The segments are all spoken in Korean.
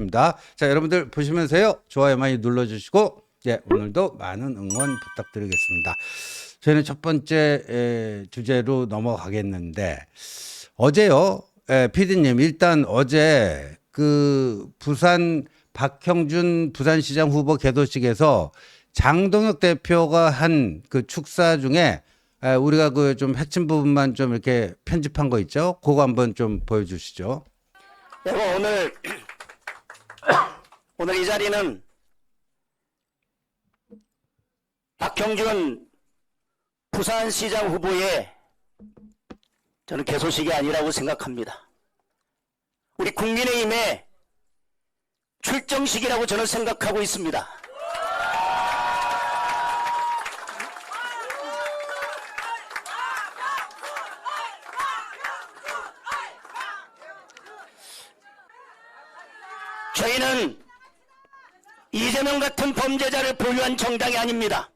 입니다. 자, 여러분들 보시면서요. 좋아요 많이 눌러주시고, 예, 오늘도 많은 응원 부탁드리겠습니다. 저희는 첫 번째 주제로 넘어가겠는데, 어제요, PD님, 일단 어제 그 부산 박형준 부산시장 후보 개도식에서 장동혁 대표가 한 그 축사 중에 우리가 그 좀 핵심 부분만 좀 이렇게 편집한 거 있죠? 그거 한번 좀 보여주시죠. 여러분, 오늘 이 자리는 박형준 부산시장 후보의 저는 개소식이 아니라고 생각합니다. 우리 국민의힘의 출정식이라고 저는 생각하고 있습니다. 저희는 이재명 같은 범죄자를 보유한 정당이 아닙니다.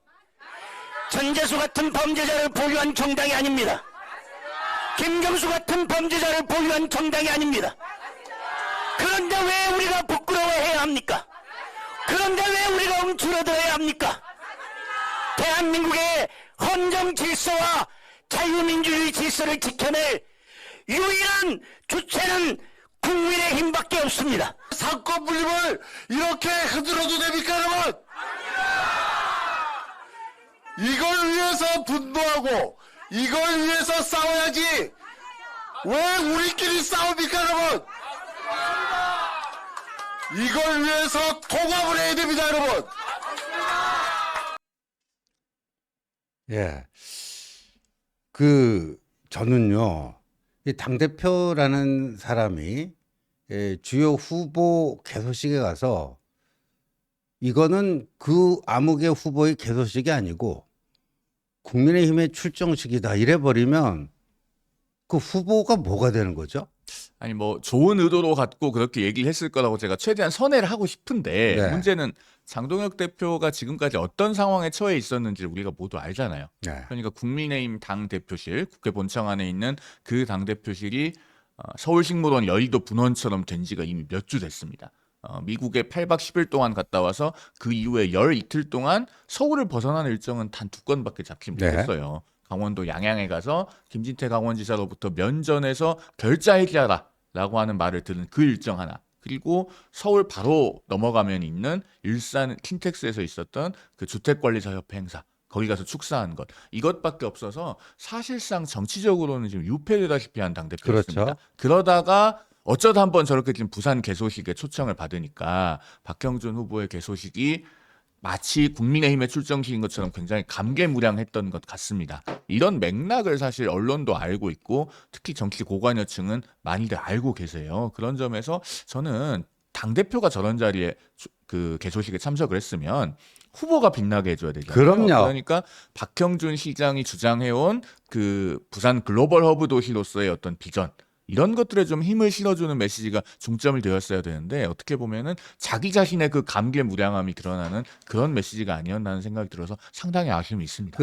전재수 같은 범죄자를 보유한 정당이 아닙니다. 김경수 같은 범죄자를 보유한 정당이 아닙니다. 그런데 왜 우리가 부끄러워해야 합니까? 그런데 왜 우리가 움츠러들어야 합니까? 대한민국의 헌정 질서와 자유민주주의 질서를 지켜낼 유일한 주체는 국민의힘밖에 없습니다. 상권 분립을 이렇게 흔들어도 됩니까, 여러분? 이걸 위해서 분노하고 이걸 위해서 싸워야지 왜 우리끼리 싸웁니까, 여러분? 이걸 위해서 통합을 해야 됩니다, 여러분. 예. 저는요, 이 당대표라는 사람이 주요 후보 개소식에 가서 이거는 그 아무개 후보의 개소식이 아니고 국민의힘의 출정식이다 이래버리면 그 후보가 뭐가 되는 거죠? 아니 뭐 좋은 의도로 갖고 그렇게 얘기를 했을 거라고 제가 최대한 선회를 하고 싶은데 네. 문제는 장동혁 대표가 지금까지 어떤 상황에 처해 있었는지 우리가 모두 알잖아요. 네. 그러니까 국민의힘 당대표실, 국회 본청 안에 있는 그 당대표실이 서울식물원 여의도 분원처럼 된 지가 이미 몇 주 됐습니다. 미국에 8박 10일 동안 갔다 와서 그 이후에 열 이틀 동안 서울을 벗어난 일정은 단 2건밖에 잡지 못했어요. 강원도 양양에 가서 김진태 강원지사로부터 면전에서 결자해지하라라고 하는 말을 들은 그 일정 하나, 그리고 서울 바로 넘어가면 있는 일산 킨텍스에서 있었던 그 주택관리사협회 행사, 거기 가서 축사한 것, 이것밖에 없어서 사실상 정치적으로는 지금 유패되다시피 한 당대표였습니다. 그렇죠. 그러다가 어쩌다 한번 저렇게 지금 부산 개소식에 초청을 받으니까 박형준 후보의 개소식이 마치 국민의힘의 출정식인 것처럼 굉장히 감개무량했던 것 같습니다. 이런 맥락을 사실 언론도 알고 있고 특히 정치 고관여층은 많이들 알고 계세요. 그런 점에서 저는 당대표가 저런 자리에 그 개소식에 참석을 했으면 후보가 빛나게 해줘야 되잖아요. 그럼요. 그러니까 박형준 시장이 주장해온 그 부산 글로벌 허브 도시로서의 어떤 비전, 이런 것들에 좀 힘을 실어주는 메시지가 중점을 되었어야 되는데 어떻게 보면은 자기 자신의 그 감개무량함이 드러나는 그런 메시지가 아니었나는 생각이 들어서 상당히 아쉬움이 있습니다.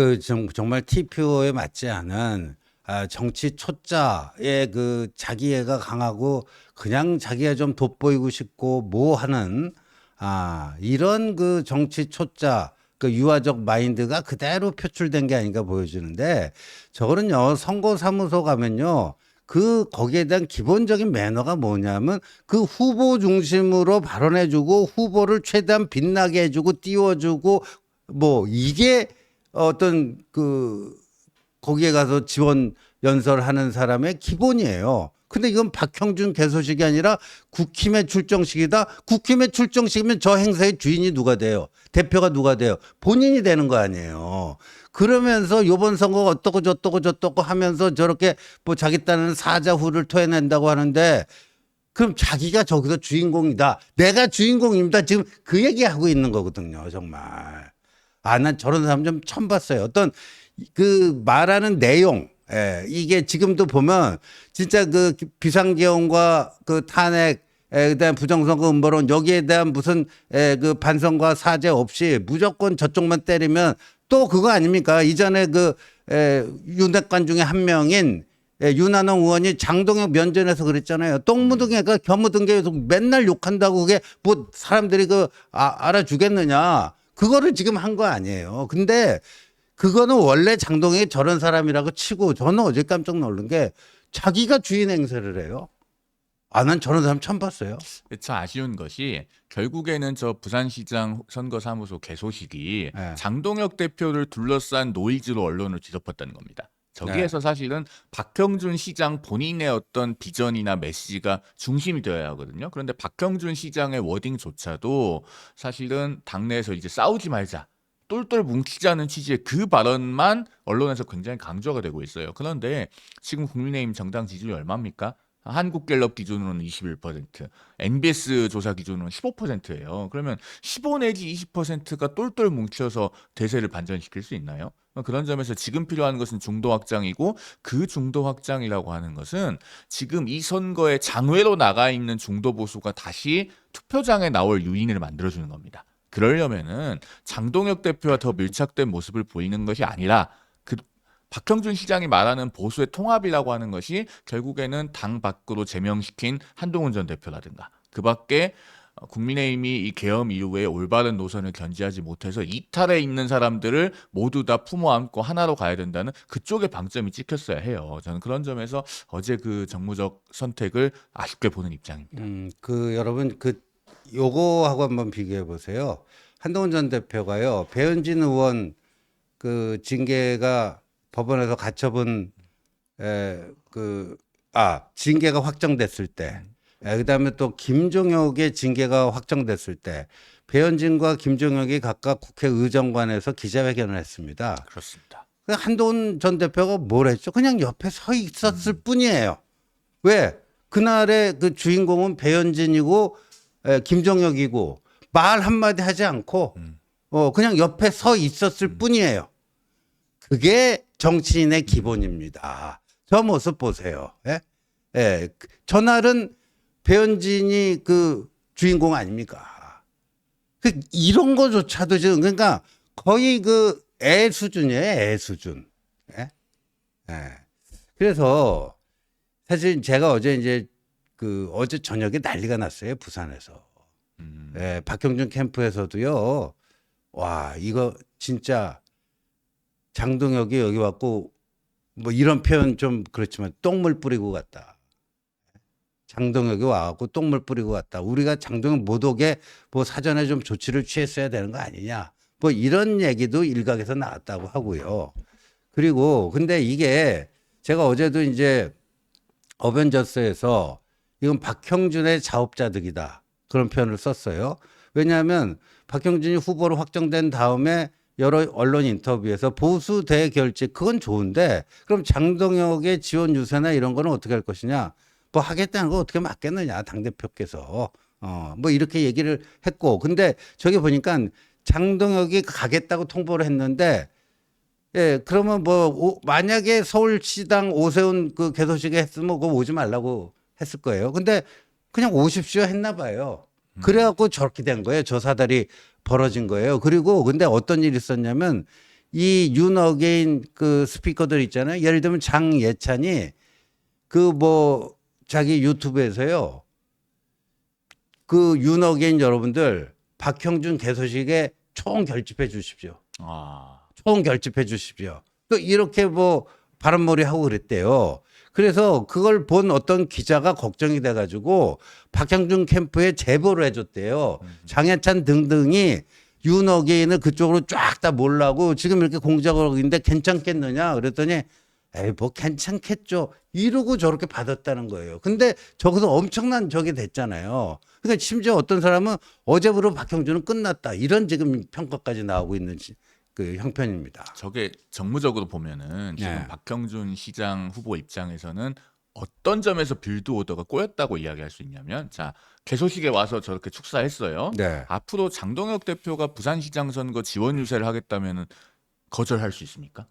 정말 TPO에 맞지 않은 정치 초짜의 그 자기애가 강하고 그냥 자기가 좀 돋보이고 싶고 뭐 하는 이런 그 정치 초짜 그 유화적 마인드가 그대로 표출된 게 아닌가 보여주는데, 저거는요 선거사무소 가면요 거기에 대한 기본적인 매너가 뭐냐면 그 후보 중심으로 발언해주고 후보를 최대한 빛나게 해주고 띄워주고 뭐 이게 어떤 거기에 가서 지원 연설하는 사람의 기본이에요. 근데 이건 박형준 개소식이 아니라 국힘의 출정식이다. 국힘의 출정식이면 저 행사의 주인이 누가 돼요? 대표가 누가 돼요? 본인이 되는 거 아니에요. 그러면서 요번 선거가 어떻고 저떻고 하면서 저렇게 뭐 자기 딴은 사자후를 토해낸다고 하는데, 그럼 자기가 저기서 주인공이다. 내가 주인공입니다. 지금 그 얘기하고 있는 거거든요. 정말. 난 저런 사람 좀 처음 봤어요. 어떤 그 말하는 내용, 이게 지금도 보면 진짜 그 비상계엄과 그 탄핵, 그다음 부정선거 음모론 여기에 대한 무슨 그 반성과 사죄 없이 무조건 저쪽만 때리면 또 그거 아닙니까? 이전에 윤핵관 중에 한 명인 윤한홍 의원이 장동혁 면전에서 그랬잖아요. 똥 묻은 개가 겨 묻은 개 계속 맨날 욕한다고 그게 뭐 사람들이 알아주겠느냐. 그거를 지금 한 거 아니에요. 근데 그거는 원래 장동혁이 저런 사람이라고 치고 저는 어제 깜짝 놀란 게 자기가 주인 행세를 해요. 난 저런 사람 처음 봤어요. 참 아쉬운 것이 결국에는 저 부산시장 선거사무소 개소식이 네. 장동혁 대표를 둘러싼 노이즈로 언론을 뒤덮었다는 겁니다. 저기에서 사실은 박형준 시장 본인의 어떤 비전이나 메시지가 중심이 되어야 하거든요. 그런데 박형준 시장의 워딩조차도 사실은 당내에서 이제 싸우지 말자, 똘똘 뭉치자는 취지의 그 발언만 언론에서 굉장히 강조가 되고 있어요. 그런데 지금 국민의힘 정당 지지율이 얼마입니까? 한국갤럽 기준으로는 21%, NBS 조사 기준으로는 15%예요. 그러면 15 내지 20%가 똘똘 뭉쳐서 대세를 반전시킬 수 있나요? 그런 점에서 지금 필요한 것은 중도 확장이고, 그 중도 확장이라고 하는 것은 지금 이 선거에 장외로 나가 있는 중도 보수가 다시 투표장에 나올 유인을 만들어주는 겁니다. 그러려면은 장동혁 대표와 더 밀착된 모습을 보이는 것이 아니라 박형준 시장이 말하는 보수의 통합이라고 하는 것이 결국에는 당 밖으로 제명시킨 한동훈 전 대표라든가 그 밖에 국민의힘이 이 계엄 이후에 올바른 노선을 견지하지 못해서 이탈해 있는 사람들을 모두 다 품어 안고 하나로 가야 된다는 그쪽에 방점이 찍혔어야 해요. 저는 그런 점에서 어제 그 정무적 선택을 아쉽게 보는 입장입니다. 여러분 요거하고 한번 비교해 보세요. 한동훈 전 대표가요. 배현진 의원 그 징계가 법원에서 가처분 징계가 확정됐을 때, 그다음에 또 김종혁의 징계가 확정됐을 때 배현진과 김종혁이 각각 국회 의정관에서 기자회견을 했습니다. 그렇습니다. 한동훈 전 대표가 뭘 했죠? 그냥 옆에 서 있었을 뿐이에요. 왜? 그날의 그 주인공은 배현진이고 김종혁이고 말 한마디 하지 않고 그냥 옆에 서 있었을 뿐이에요. 그게 정치인의 기본입니다. 저 모습 보세요. 예? 전날은 배현진이 그 주인공 아닙니까? 이런 거조차도 지금 그러니까 거의 그 애 수준이에요. 애 수준. 예? 그래서 사실 제가 어제 이제 어제 저녁에 난리가 났어요. 부산에서. 박형준 캠프에서도요. 와, 이거 진짜 장동혁이 여기 왔고 뭐 이런 표현 좀 그렇지만 똥물 뿌리고 갔다. 장동혁이 와갖고 똥물 뿌리고 갔다. 우리가 장동혁 못 오게 뭐 사전에 좀 조치를 취했어야 되는 거 아니냐. 뭐 이런 얘기도 일각에서 나왔다고 하고요. 그리고 근데 이게 제가 어제도 이제 어벤져스에서 이건 박형준의 자업자득이다. 그런 표현을 썼어요. 왜냐하면 박형준이 후보로 확정된 다음에 여러 언론 인터뷰에서 보수 대결집 그건 좋은데 그럼 장동혁의 지원 유세나 이런 거는 어떻게 할 것이냐. 뭐 하겠다는 거 어떻게 맞겠느냐. 당대표께서. 뭐 이렇게 얘기를 했고. 근데 저기 보니까 장동혁이 가겠다고 통보를 했는데 그러면 만약에 서울시당 오세훈 그 개소식에 했으면 그거 오지 말라고 했을 거예요. 근데 그냥 오십시오 했나 봐요. 그래갖고 저렇게 된 거예요. 저 사달이 벌어진 거예요. 그리고 근데 어떤 일이 있었냐면 이 윤어게인 그 스피커들 있잖아요. 예를 들면 장예찬이 자기 유튜브에서요. 그 윤어게인 여러분들 박형준 개소식에 총 결집해 주십시오. 총 결집해 주십시오. 또 이렇게 바람몰이 하고 그랬대요. 그래서 그걸 본 어떤 기자가 걱정이 돼가지고 박형준 캠프에 제보를 해줬대요. 장해찬 등등이 윤어게인을 그쪽으로 쫙 다 몰라고 지금 이렇게 공작을 하고 있는데 괜찮겠느냐 그랬더니 뭐 괜찮겠죠 이러고 저렇게 받았다는 거예요. 근데 저기서 엄청난 적이 됐잖아요. 그러니까 심지어 어떤 사람은 어제부로 박형준은 끝났다 이런 지금 평가까지 나오고 있는 그 형편입니다. 저게 정무적으로 보면은 지금 박형준 시장 후보 입장에서는 어떤 점에서 빌드 오더가 꼬였다고 이야기할 수 있냐면, 자, 개소식에 와서 저렇게 축사했어요. 앞으로 장동혁 대표가 부산시장 선거 지원 유세를 하겠다면은 거절할 수 있습니까?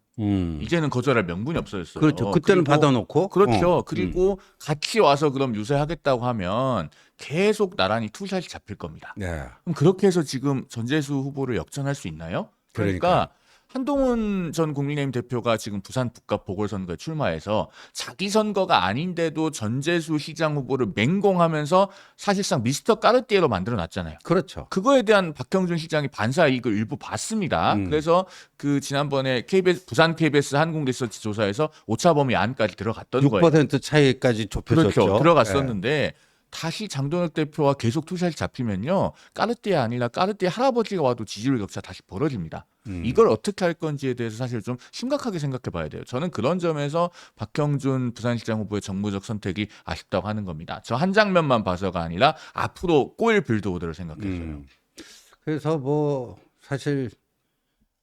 이제는 거절할 명분이 없어졌어요. 그렇죠. 그때는 받아놓고. 그렇죠. 그리고 같이 와서 그럼 유세하겠다고 하면 계속 나란히 투샷이 잡힐 겁니다. 그럼 그렇게 해서 지금 전재수 후보를 역전할 수 있나요? 그러니까 한동훈 전 국민의힘 대표가 지금 부산 북갑 보궐선거에 출마해서 자기 선거가 아닌데도 전재수 시장 후보를 맹공하면서 사실상 미스터 까르띠에로 만들어놨잖아요. 그렇죠. 그거에 대한 박형준 시장이 반사 이익을 일부 봤습니다. 그래서 그 지난번에 KBS 부산 KBS 한국리서치 조사에서 오차 범위 안까지 들어갔던 거예요. 6% 차이까지 좁혀졌죠. 그렇죠. 들어갔었는데 다시 장동혁 대표와 계속 투샷이 잡히면요. 까르띠에 아니라 까르띠에 할아버지가 와도 지지율 격차 다시 벌어집니다. 이걸 어떻게 할 건지에 대해서 사실 좀 심각하게 생각해 봐야 돼요. 저는 그런 점에서 박형준 부산시장 후보의 정무적 선택이 아쉽다고 하는 겁니다. 저 한 장면만 봐서가 아니라 앞으로 꼬일 빌드오드를 생각해서요. 그래서 뭐 사실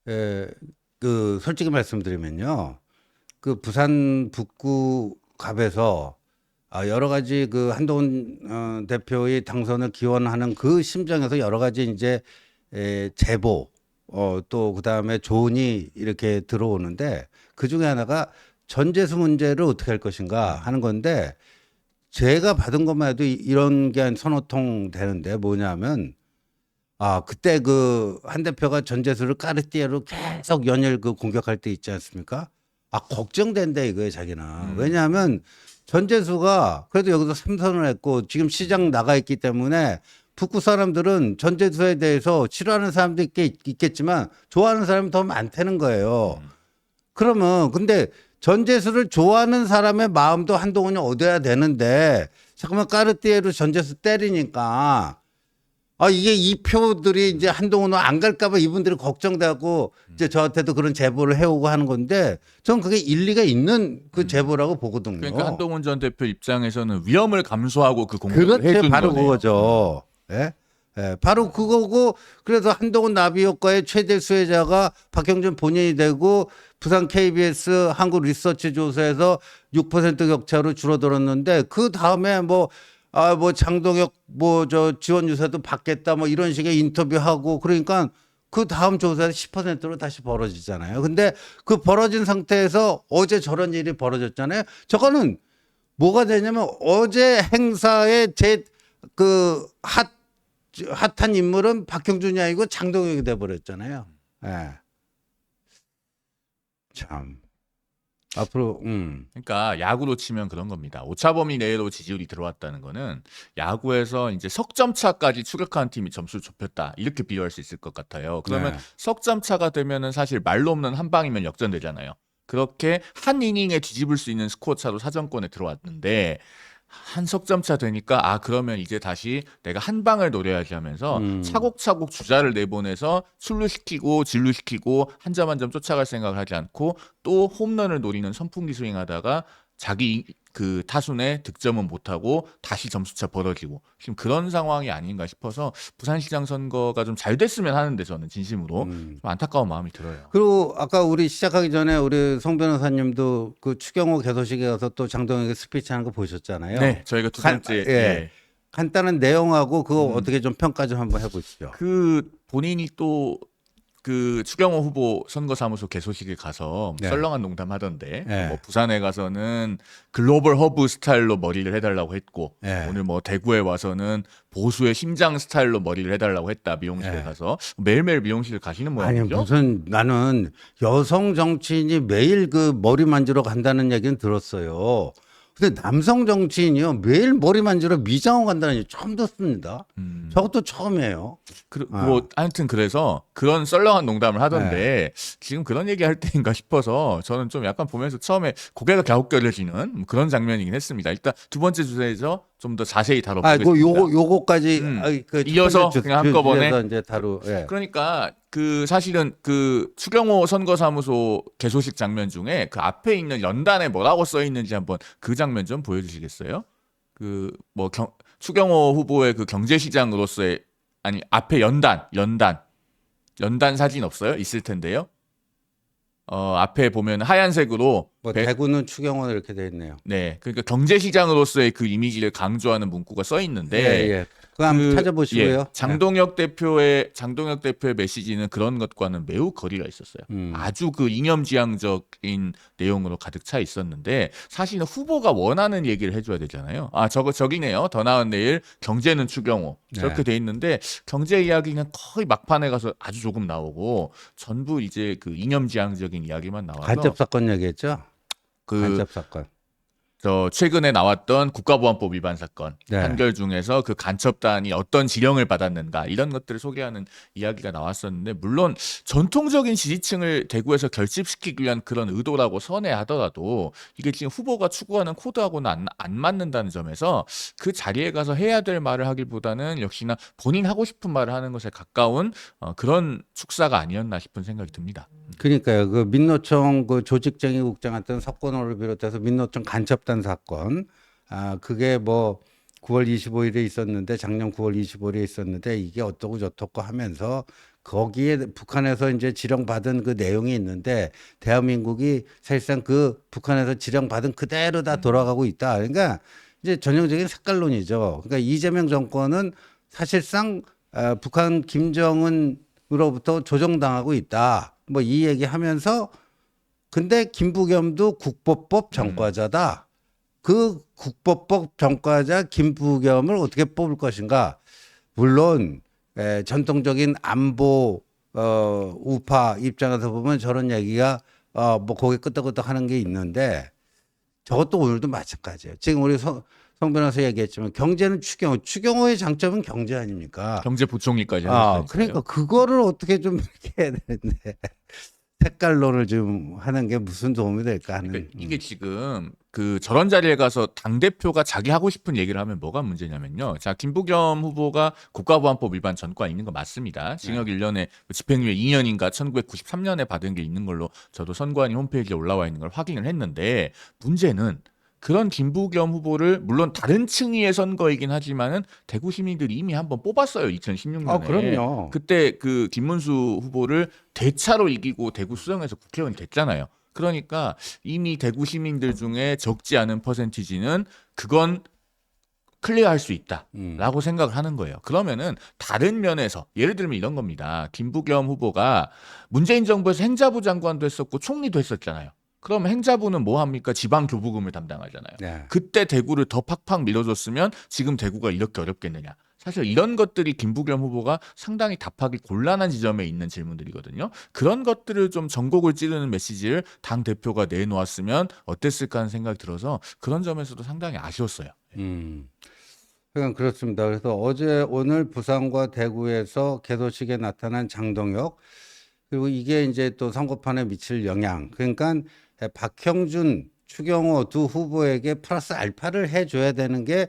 그 솔직히 말씀드리면요. 그 부산 북구 갑에서 여러 가지 그 한동훈 대표의 당선을 기원하는 그 심정에서 여러 가지 이제 제보 또 그다음에 조언이 이렇게 들어오는데 그 중에 하나가 전재수 문제를 어떻게 할 것인가 하는 건데 제가 받은 것만 해도 이런 게 한 서너 통 되는데 뭐냐면 그때 그 한 대표가 전재수를 까르띠에로 계속 연일 그 공격할 때 있지 않습니까? 걱정된다 이거예요, 자기는. 왜냐하면 전재수가 그래도 여기서 3선을 했고 지금 시장 나가 있기 때문에 북구 사람들은 전재수에 대해서 싫어하는 사람도 있겠지만 좋아하는 사람이 더 많다는 거예요. 그러면 근데 전재수를 좋아하는 사람의 마음도 한동훈이 얻어야 되는데 잠깐만 까르띠에로 전재수 때리니까 이게 이 표들이 이제 한동훈은 안 갈까봐 이분들이 걱정되고 이제 저한테도 그런 제보를 해오고 하는 건데 전 그게 일리가 있는 그 제보라고 보거든요. 그러니까 한동훈 전 대표 입장에서는 위험을 감수하고 그 공격을 그렇죠. 해준 바로 거네요. 그거죠. 예? 바로 그거고 그래서 한동훈 나비 효과의 최대 수혜자가 박형준 본인이 되고 부산 KBS 한국 리서치 조사에서 6% 격차로 줄어들었는데 그 다음에 뭐 장동혁 지원 유세도 받겠다 뭐 이런 식의 인터뷰하고 그러니까 그 다음 조사에서 10%로 다시 벌어지잖아요. 근데 그 벌어진 상태에서 어제 저런 일이 벌어졌잖아요. 저거는 뭐가 되냐면 어제 행사에 그 핫한 인물은 박형준이 아니고 장동혁이 돼버렸잖아요. 예. 참. 앞으로 그러니까 야구로 치면 그런 겁니다. 오차범위 내로 지지율이 들어왔다는 거는 야구에서 이제 석점 차까지 추격하는 팀이 점수를 좁혔다 이렇게 비유할 수 있을 것 같아요. 그러면 네. 석점 차가 되면은 사실 말로 없는 한 방이면 역전되잖아요. 그렇게 한 이닝에 뒤집을 수 있는 스코어 차로 사정권에 들어왔는데 한 석점 차 되니까 그러면 이제 다시 내가 한 방을 노려야지 하면서 차곡차곡 주자를 내보내서 출루시키고 진루시키고 한 점 한 점 쫓아갈 생각을 하지 않고 또 홈런을 노리는 선풍기 스윙하다가 자기 그 타순에 득점은 못하고 다시 점수차 벌어지고 지금 그런 상황이 아닌가 싶어서 부산시장 선거가 좀 잘 됐으면 하는데 저는 진심으로 좀 안타까운 마음이 들어요. 그리고 아까 우리 시작하기 전에 우리 송 변호사님도 그 추경호 개소식에 가서 또 장동혁의 스피치 하는 거 보셨잖아요. 네, 저희가 두 번째 예. 간단한 내용하고 그거 어떻게 좀 평가 좀 한번 해보시죠. 그 본인이 또 그 추경호 후보 선거사무소 개소식에 가서 네. 썰렁한 농담 하던데 네. 뭐 부산에 가서는 글로벌 허브 스타일로 머리를 해달라고 했고 네. 오늘 뭐 대구에 와서는 보수의 심장 스타일로 머리를 해달라고 했다 미용실에 네. 가서 매일매일 미용실 가시는 아니 모양이죠. 무슨 나는 여성 정치인이 매일 그 머리 만지러 간다는 얘기는 들었어요. 근데 남성 정치인이요 매일 머리 만지러 미장원 간다는 얘기 처음 듣습니다. 저것도 처음이에요. 뭐 하여튼 그래서 그런 썰렁한 농담을 하던데 지금 그런 얘기할 때인가 싶어서 저는 좀 약간 보면서 처음에 고개가 갸웃거려지는 그런 장면이긴 했습니다. 일단 두 번째 주제에서 좀 더 자세히 다뤄보겠습니다. 요거까지 그 이어서 그냥 한꺼번에 이제 예. 그러니까 그 사실은 그 추경호 선거사무소 개소식 장면 중에 그 앞에 있는 연단에 뭐라고 써 있는지 한번 그 장면 좀 보여주시겠어요? 그 뭐 추경호 후보의 그 경제시장으로서의 아니 앞에 연단 사진 없어요? 있을 텐데요. 앞에 보면 하얀색으로 뭐 대구는 추경호 이렇게 돼 있네요. 네, 그러니까 경제시장으로서의 그 이미지를 강조하는 문구가 써 있는데 예. 그거 한번 찾아보시고요. 예, 장동혁 대표의 메시지는 그런 것과는 매우 거리가 있었어요. 아주 그 이념지향적인 내용으로 가득 차 있었는데 사실은 후보가 원하는 얘기를 해줘야 되잖아요. 아 저기네요. 더 나은 내일 경제는 추경호 저렇게 돼 있는데 경제 이야기는 거의 막판에 가서 아주 조금 나오고 전부 이제 그 이념지향적인 이야기만 나와서 간첩 사건 얘기했죠. 그 간첩 사건. 저 최근에 나왔던 국가보안법 위반 사건 네. 판결 중에서 그 간첩단이 어떤 지령을 받았는가 이런 것들을 소개하는 이야기가 나왔었는데 물론 전통적인 지지층을 대구에서 결집시키기 위한 그런 의도라고 선회하더라도 이게 지금 후보가 추구하는 코드하고는 안 맞는다는 점에서 그 자리에 가서 해야 될 말을 하기보다는 역시나 본인 하고 싶은 말을 하는 것에 가까운 그런 축사가 아니었나 싶은 생각이 듭니다. 그러니까요. 그 민노총 그 조직정의 국장했던 석권호를 비롯해서 민노총 간첩단 사건, 그게 뭐 9월 25일에 있었는데 작년 9월 25일에 있었는데 이게 어떠고 저떠고 하면서 거기에 북한에서 이제 지령받은 그 내용이 있는데 대한민국이 사실상 그 북한에서 지령받은 그대로 다 돌아가고 있다. 그러니까 이제 전형적인 색깔론이죠. 그러니까 이재명 정권은 사실상 북한 김정은으로부터 조종당하고 있다. 뭐 이 얘기하면서 근데 김부겸도 국보법 전과자다. 그 국보법 전과자 김부겸을 어떻게 뽑을 것인가? 물론 전통적인 안보 우파 입장에서 보면 저런 얘기가 뭐 거기 끄떡끄떡 하는 게 있는데 저것도 오늘도 마찬가지예요. 지금 우리 성 변호사 얘기했지만 경제는 추경호의 장점은 경제 아닙니까? 경제부총리까지 하셨으니까요. 그러니까 그거를 어떻게 좀 이렇게 해야 되는데 색깔론을 좀 하는 게 무슨 도움이 될까 하는. 그러니까 이게 지금 그 저런 자리에 가서 당 대표가 자기 하고 싶은 얘기를 하면 뭐가 문제냐면요. 자 김부겸 후보가 국가보안법 위반 전과 있는 거 맞습니다. 징역 1년에 집행유예 2년인가 1993년에 받은 게 있는 걸로 저도 선관위 홈페이지에 올라와 있는 걸 확인을 했는데 문제는 그런 김부겸 후보를 물론 다른 층위의 선거이긴 하지만은 대구 시민들이 이미 한번 뽑았어요. 2016년에. 그럼요. 그때 그 김문수 후보를 대차로 이기고 대구 수성에서 국회의원이 됐잖아요. 그러니까 이미 대구 시민들 중에 적지 않은 퍼센티지는 그건 클리어할 수 있다라고 생각을 하는 거예요. 그러면은 다른 면에서 예를 들면 이런 겁니다. 김부겸 후보가 문재인 정부에서 행자부 장관도 했었고 총리도 했었잖아요. 그럼 행자부는 뭐 합니까? 지방 교부금을 담당하잖아요. 네. 그때 대구를 더 팍팍 밀어줬으면 지금 대구가 이렇게 어렵겠느냐. 사실 이런 것들이 김부겸 후보가 상당히 답하기 곤란한 지점에 있는 질문들이거든요. 그런 것들을 좀 전곡을 찌르는 메시지를 당 대표가 내놓았으면 어땠을까 하는 생각이 들어서 그런 점에서도 상당히 아쉬웠어요. 그냥 그렇습니다. 그래서 오늘 부산과 대구에서 개소식에 나타난 장동혁 그리고 이게 이제 또 선거판에 미칠 영향. 그러니까 박형준, 추경호 두 후보에게 플러스 알파를 해줘야 되는 게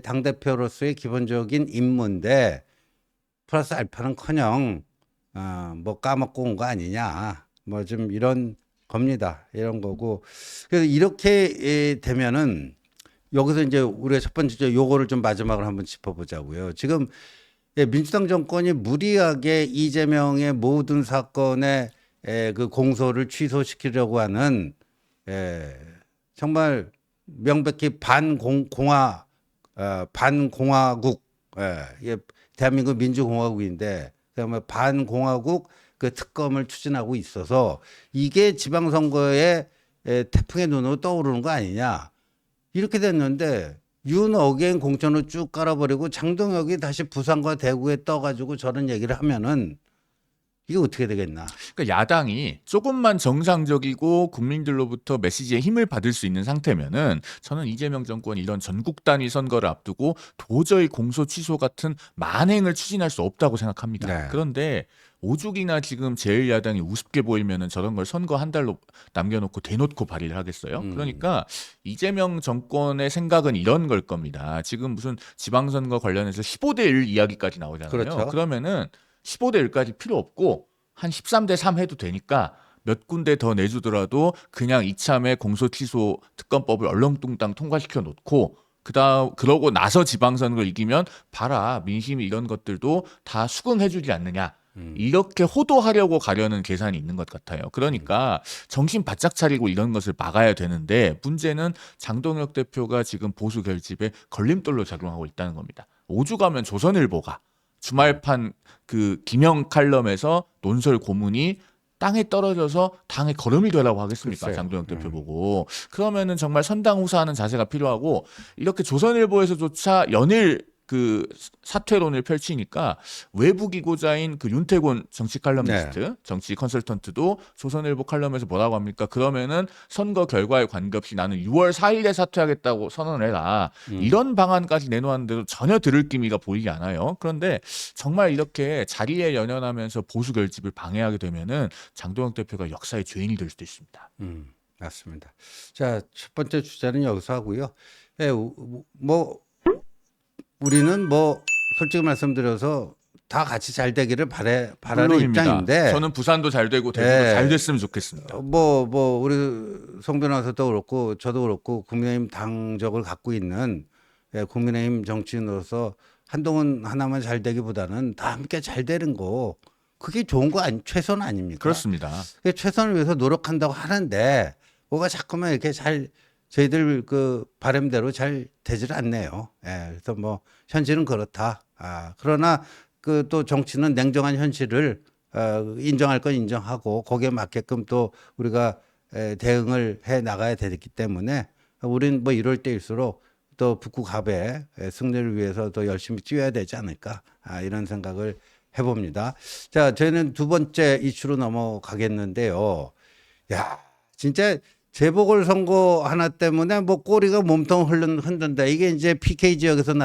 당대표로서의 기본적인 임무인데 플러스 알파는커녕 뭐 까먹고 온 거 아니냐. 뭐 좀 이런 겁니다. 이런 거고. 그래서 이렇게 되면은 여기서 이제 우리가 첫 번째 요거를 좀 마지막으로 한번 짚어보자고요. 지금 민주당 정권이 무리하게 이재명의 모든 사건의 그 공소를 취소시키려고 하는 정말 명백히 반공화국 대한민국 민주공화국인데 그다음에 반공화국 그 특검을 추진하고 있어서 이게 지방선거에 태풍의 눈으로 떠오르는 거 아니냐 이렇게 됐는데 윤어게인 공천을 쭉 깔아버리고 장동혁이 다시 부산과 대구에 떠가지고 저런 얘기를 하면은 이게 어떻게 되겠나? 그러니까 야당이 조금만 정상적이고 국민들로부터 메시지에 힘을 받을 수 있는 상태면은 저는 이재명 정권이 이런 전국 단위 선거를 앞두고 도저히 공소 취소 같은 만행을 추진할 수 없다고 생각합니다. 네. 그런데 오죽이나 지금 제1야당이 우습게 보이면은 저런 걸 선거 한 달로 남겨놓고 대놓고 발의를 하겠어요. 그러니까 이재명 정권의 생각은 이런 걸 겁니다. 지금 무슨 지방선거 관련해서 15대 1 이야기까지 나오잖아요. 그렇죠. 그러면은 15대 1까지 필요 없고 한 13대 3 해도 되니까 몇 군데 더 내주더라도 그냥 이참에 공소 취소 특검법을 얼렁뚱땅 통과시켜 놓고 그러고 나서 지방선거를 이기면 봐라 민심이 이런 것들도 다 수긍해주지 않느냐. 이렇게 호도하려고 가려는 계산이 있는 것 같아요. 그러니까 정신 바짝 차리고 이런 것을 막아야 되는데 문제는 장동혁 대표가 지금 보수 결집에 걸림돌로 작용하고 있다는 겁니다. 오죽하면 조선일보가 주말판 그 김영 칼럼에서 논설 고문이 땅에 떨어져서 당에 거름이 되라고 하겠습니까? 글쎄요. 장도영 대표 보고. 그러면은 정말 선당후사하는 자세가 필요하고 이렇게 조선일보에서조차 연일 그 사퇴론을 펼치니까 외부 기고자인 그 윤태곤 정치 칼럼니스트, 정치 컨설턴트도 조선일보 칼럼에서 뭐라고 합니까? 그러면은 선거 결과에 관계없이 나는 6월 4일에 사퇴하겠다고 선언을 해라. 이런 방안까지 내놓았는데도 전혀 들을 기미가 보이지 않아요. 그런데 정말 이렇게 자리에 연연하면서 보수 결집을 방해하게 되면은 장도영 대표가 역사의 죄인이 될 수도 있습니다. 맞습니다. 자, 첫 번째 주제는 여기서 하고요. 예, 뭐 우리는 뭐 솔직히 말씀드려서 다 같이 잘 되기를 바라는 물론입니다. 입장인데 저는 부산도 잘 되고 대구도 네. 잘 됐으면 좋겠습니다. 뭐 우리 송 변호사도 그렇고 저도 그렇고 국민의힘 당적을 갖고 있는 국민의힘 정치인으로서 한동훈 하나만 잘 되기보다는 다 함께 잘 되는 거 그게 좋은 거 최선 아닙니까? 그렇습니다. 최선을 위해서 노력한다고 하는데 뭐가 자꾸만 이렇게 잘 저희들 그 바람대로 잘 되질 않네요. 예, 그래서 뭐 현실은 그렇다. 그러나 그 또 정치는 냉정한 현실을 인정할 건 인정하고 거기에 맞게끔 또 우리가 대응을 해 나가야 되기 때문에 우린 뭐 이럴 때일수록 또 북구 갑의 승리를 위해서 더 열심히 뛰어야 되지 않을까 이런 생각을 해봅니다. 자, 저희는 두 번째 이슈로 넘어가겠는데요. 야, 진짜 재보궐선거 하나 때문에 뭐 꼬리가 몸통 흔든다. 이게 이제 PK 지역에서